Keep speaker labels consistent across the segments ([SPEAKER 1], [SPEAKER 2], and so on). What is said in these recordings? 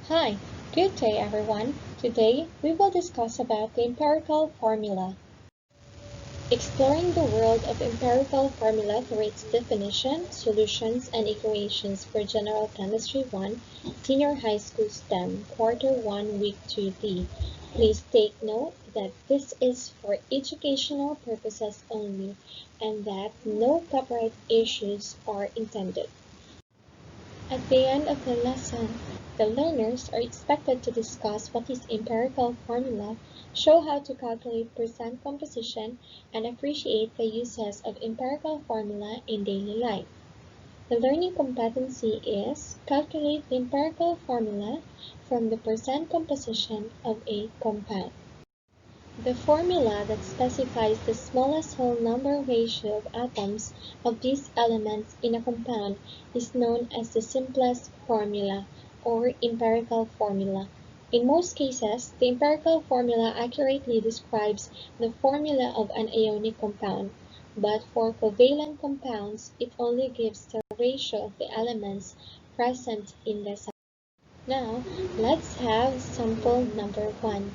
[SPEAKER 1] Hi, good day everyone. Today we will discuss about the empirical formula. Exploring the world of empirical formula through its definition, solutions, and equations for General Chemistry 1, Senior High School STEM, Quarter 1, Week 2D. Please take note that this is for educational purposes only and that no copyright issues are intended. At the end of the lesson, the learners are expected to discuss what is empirical formula, show how to calculate percent composition, and appreciate the uses of empirical formula in daily life. The learning competency is calculate the empirical formula from the percent composition of a compound. The formula that specifies the smallest whole number ratio of atoms of these elements in a compound is known as the simplest formula, or empirical formula. In most cases, the empirical formula accurately describes the formula of an ionic compound, but for covalent compounds, it only gives the ratio of the elements present in the substance. Now, let's have sample number 1.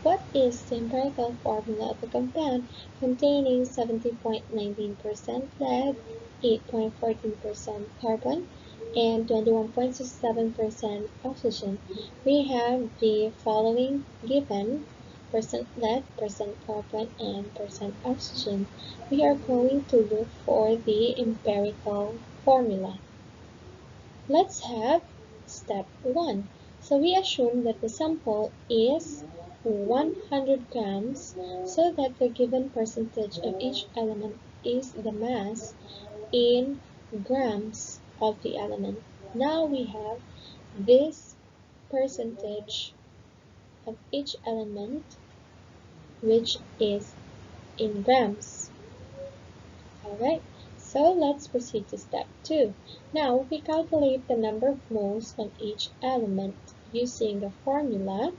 [SPEAKER 1] What is the empirical formula of a compound containing 70.19% lead, 8.14% carbon, and 21.67% oxygen? We have the following given: percent lead, percent carbon, and percent oxygen. We are going to look for the empirical formula. Let's have step 1. So we assume that the sample is 100 grams so that the given percentage of each element is the mass in grams of the element. Now we have this percentage of each element which is in grams. Alright. So let's proceed to step 2. Now we calculate the number of moles of each element using the formula.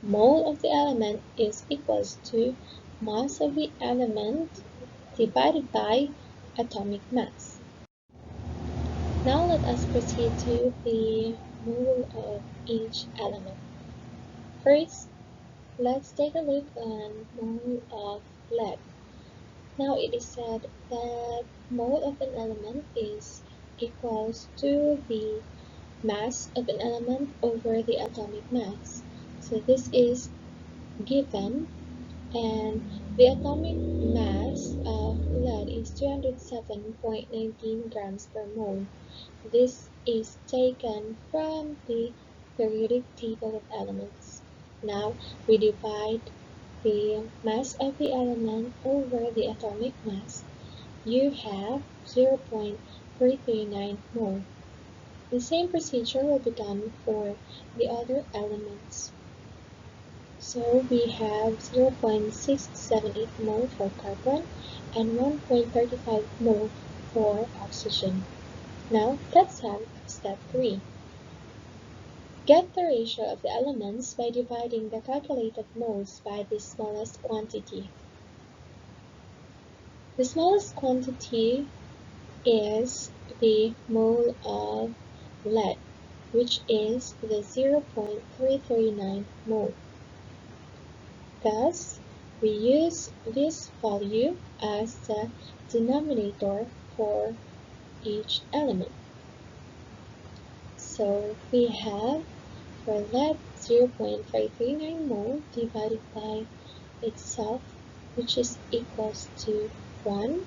[SPEAKER 1] Mole of the element is equals to mass of the element divided by atomic mass. Now let us proceed to the mole of each element. First, let's take a look on mole of lead. Now it is said that mole of an element is equals to the mass of an element over the atomic mass. So this is given, and the atomic mass of lead is 207.19 grams per mole. This is taken from the periodic table of elements. Now we divide the mass of the element over the atomic mass. You have 0.339 mole. The same procedure will be done for the other elements. So we have 0.678 mole for carbon and 1.35 mole for oxygen. Now let's have step 3. Get the ratio of the elements by dividing the calculated moles by the smallest quantity. The smallest quantity is the mole of lead, which is the 0.339 mole. Thus, we use this value as the denominator for each element. So we have for lead 0.539 mole divided by itself, which is equals to 1.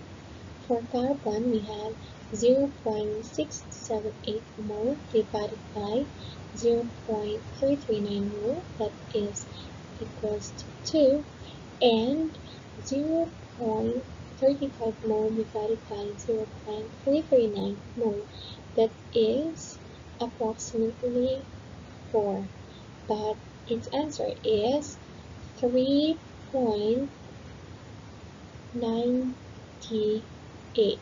[SPEAKER 1] For carbon, we have 0.678 mole divided by 0.339 mole, that is equals to 2, and 0.35 mole divided by 0.339 mole, that is approximately 4, but its answer is 3.98.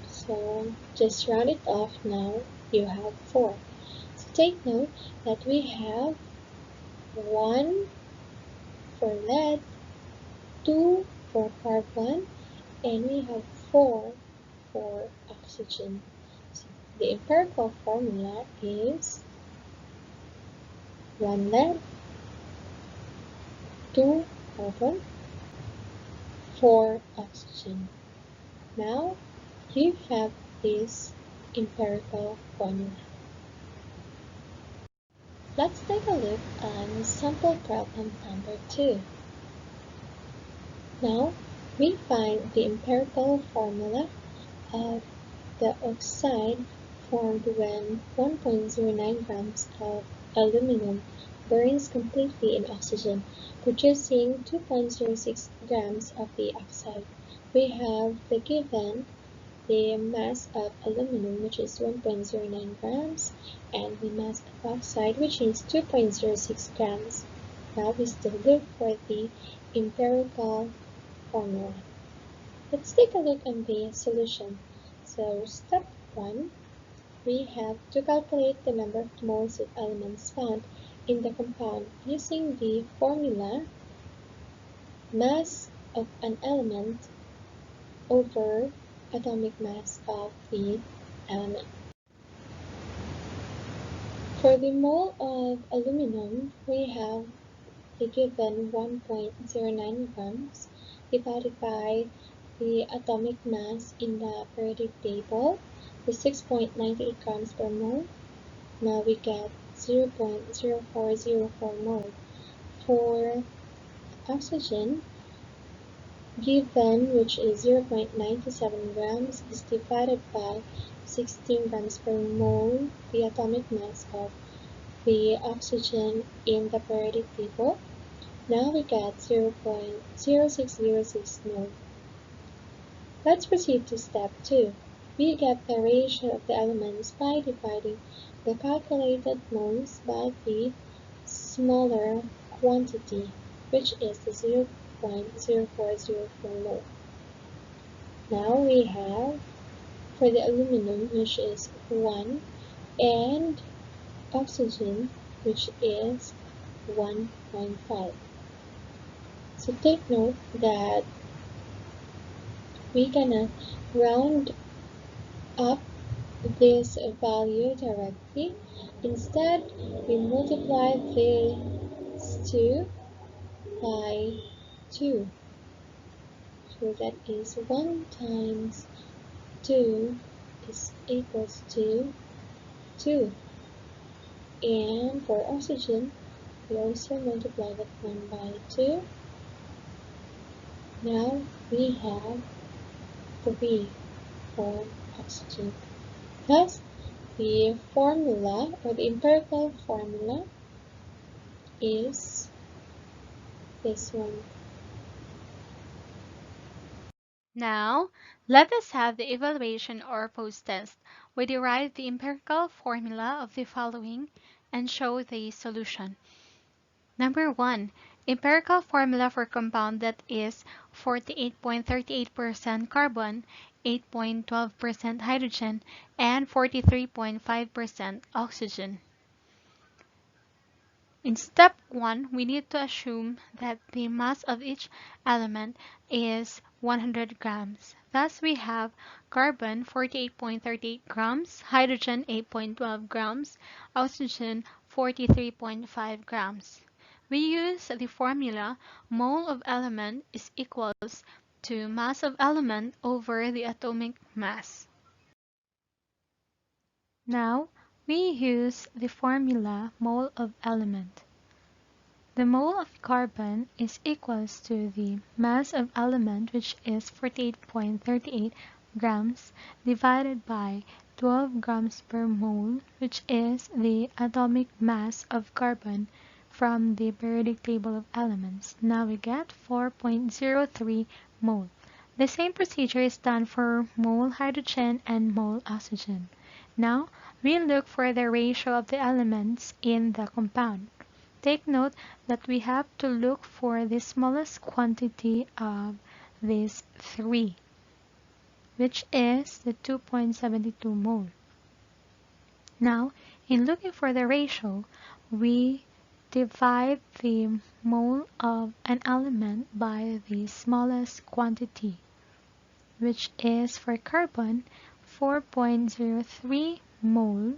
[SPEAKER 1] So just round it off now, you have 4. So take note that we have 1 for lead, 2 for carbon, and we have 4 for oxygen. So the empirical formula is 1 lead, 2 carbon, 4 oxygen. Now you have this empirical formula. Let's take a look at sample problem number 2. Now we find the empirical formula of the oxide formed when 1.09 grams of aluminum burns completely in oxygen, producing 2.06 grams of the oxide. We have the mass of aluminum, which is 1.09 grams, and the mass of oxide, which is 2.06 grams. Now we still look for the empirical formula. Let's take a look at the solution. So step 1, we have to calculate the number of moles of elements found in the compound using the formula mass of an element over atomic mass of the element. For the mole of aluminum, we have the given 1.09 grams divided by the atomic mass in the periodic table, the 6.98 grams per mole. Now we get 0.0404 mole. For oxygen, given which is 0.97 grams is divided by 16 grams per mole, the atomic mass of the oxygen in the periodic table. Now we get 0.0606 mole. Let's proceed to step 2. We get the ratio of the elements by dividing the calculated moles by the smaller quantity, which is the 0.0404 mole. Now we have for the aluminum, which is 1, and oxygen, which is 1.5. So take note that we cannot round up this value directly. Instead, we multiply these two by 2. So that is 1 times 2 is equals to 2. And for oxygen, we also multiply that 1 by 2. Now we have 3 for oxygen. Thus, the formula or the empirical formula is this one.
[SPEAKER 2] Now, let us have the evaluation or post-test. We derive the empirical formula of the following and show the solution. Number 1. Empirical formula for compound that is 48.38% carbon, 8.12% hydrogen, and 43.5% oxygen. In step 1, we need to assume that the mass of each element is 100 grams. Thus, we have carbon 48.38 grams, hydrogen 8.12 grams, oxygen 43.5 grams. We use the formula mole of element is equals to mass of element over the atomic mass. Now, we use the formula mole of element. The mole of carbon is equals to the mass of element, which is 48.38 grams, divided by 12 grams per mole, which is the atomic mass of carbon from the periodic table of elements. Now we get 4.03 mole. The same procedure is done for mole hydrogen and mole oxygen. Now we look for the ratio of the elements in the compound. Take note that we have to look for the smallest quantity of these three, which is the 2.72 mole. Now, in looking for the ratio, we divide the mole of an element by the smallest quantity, which is for carbon 4.03 mole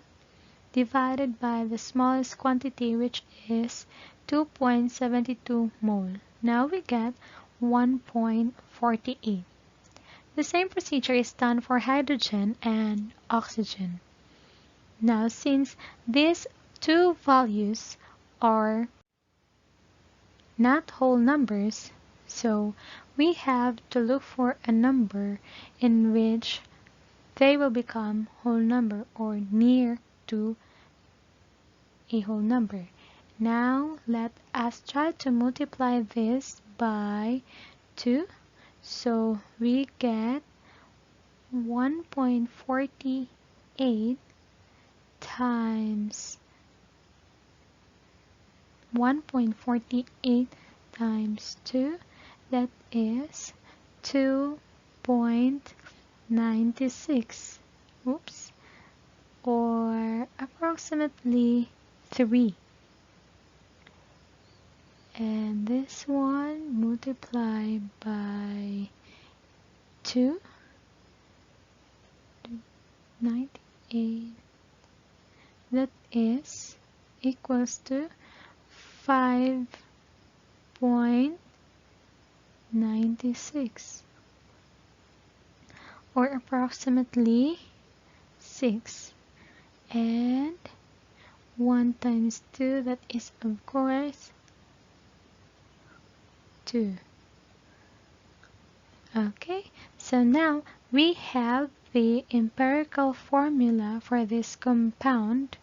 [SPEAKER 2] divided by the smallest quantity, which is 2.72 mole. Now we get 1.48. The same procedure is done for hydrogen and oxygen. Now, since these two values are not whole numbers, so we have to look for a number in which they will become whole number or near to a whole number. Now let us try to multiply this by 2. So we get 1.48 times 1.48 times 2, that is 2.96. Oops. Or approximately 3. And this one multiplied by 2, 98, that is equals to 5.96 or approximately 6. And 1 times 2, that is of course 2. Okay, so now we have the empirical formula for this compound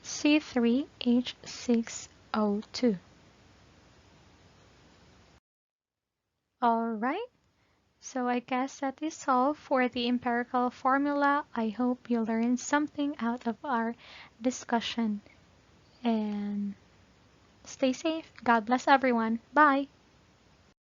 [SPEAKER 2] C3H6O2. Alright, so I guess that is all for the empirical formula. I hope you learned something out of our discussion. And stay safe. God bless everyone. Bye.